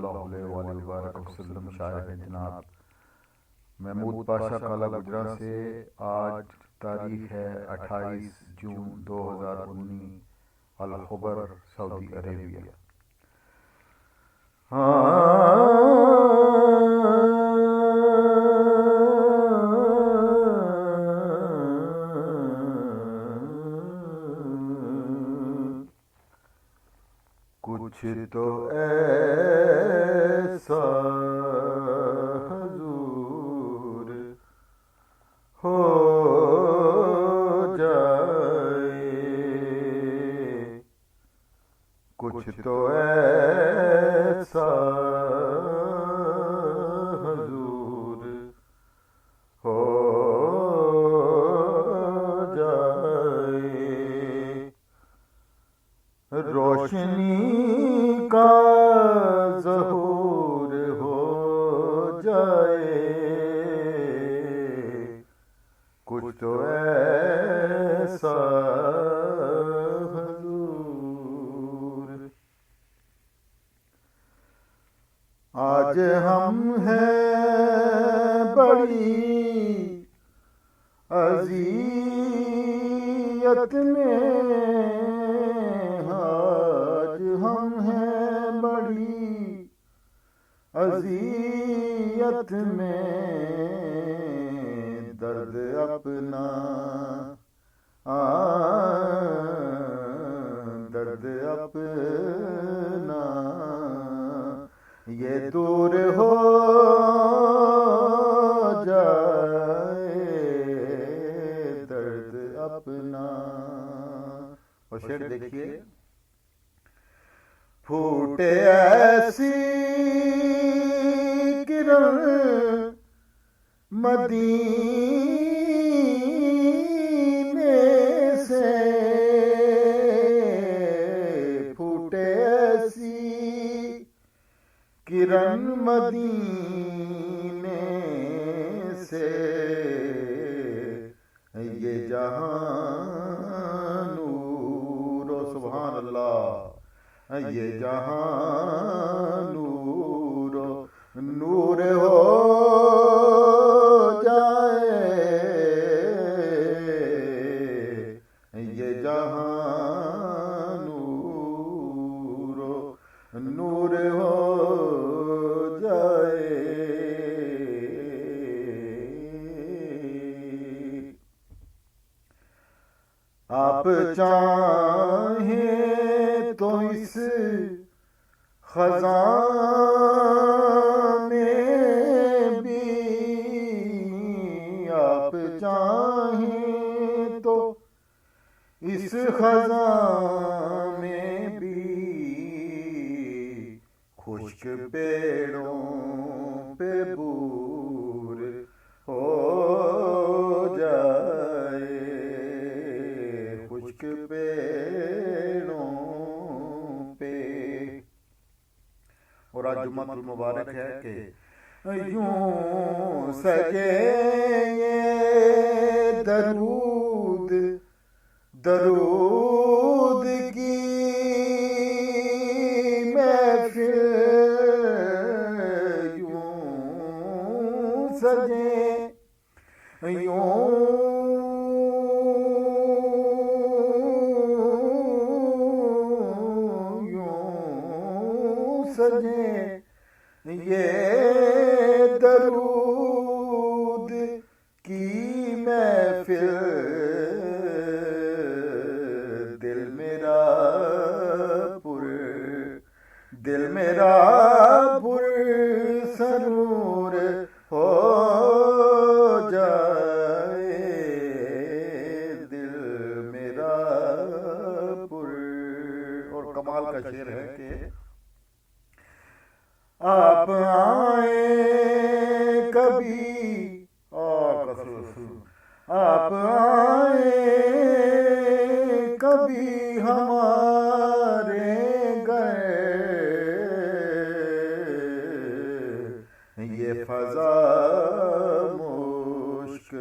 सल्लल्लाहु अलैहि वसल्लम शायर हैं जनाब महमूद पाशा काला गुजरा से। आज तारीख है 28 जून 2019, अल खबर, सऊदी अरेबिया। कुछ तो ऐसा हुजूर हो जाए, कुछ तो ऐसा हुजूर हो जाए, रोशनी का ज़हूर हो जाए, कुछ तो ऐसा हुजूर। आज हम हैं बड़ी अज़ियत में, आज हम हैं बड़ी अज़ियत में, दर्द अपना दर्द अपना ये दूर हो जाए, दर्द अपना। और शेर देखिए, फूटे ऐसी किरण मदीने से, फूटे ऐसी किरण मदीने से, ये जहां नूर, सुभान अल्लाह, ये जहां नूर नूर हो जाए, ये जहां नूर नूर हो जाए। आप चाहें तो इस खजाने भी, आप चाहें तो इस खजाने भी, खुश्क पेड़ों पे बूर हो जाए, खुश्क पेड़ों पे। और आज जुम्मतुल मुबारक है कि यूं सजे ये दरूद दरूद की महफिल, यूं सजे यूं सजे ये दरूद की महफिल, दिल मेरा पुर सरूर हो जाए, दिल मेरा पुर। और कमाल का शेर है कि आप आए कभी, आप आए कभी हमारे घर, ये फजा मुश्क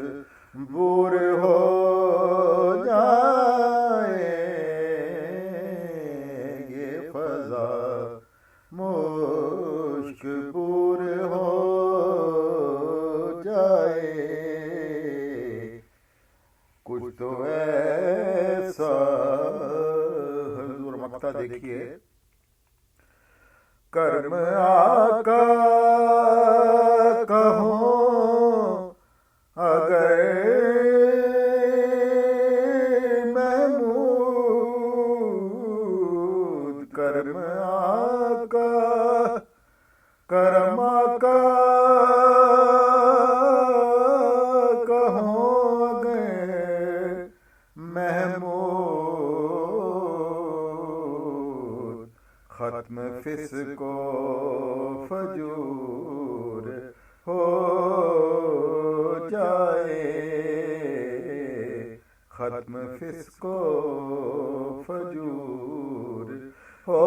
बूर हो जाए, ये फजा मुश्क देखिए, कर्म आका कहो अगर महमूद, कर्म आका कर्म आका कहो अगर महमूद, खत्म फिस्को फजूर हो जाए, खत्म फिस्को फजूर हो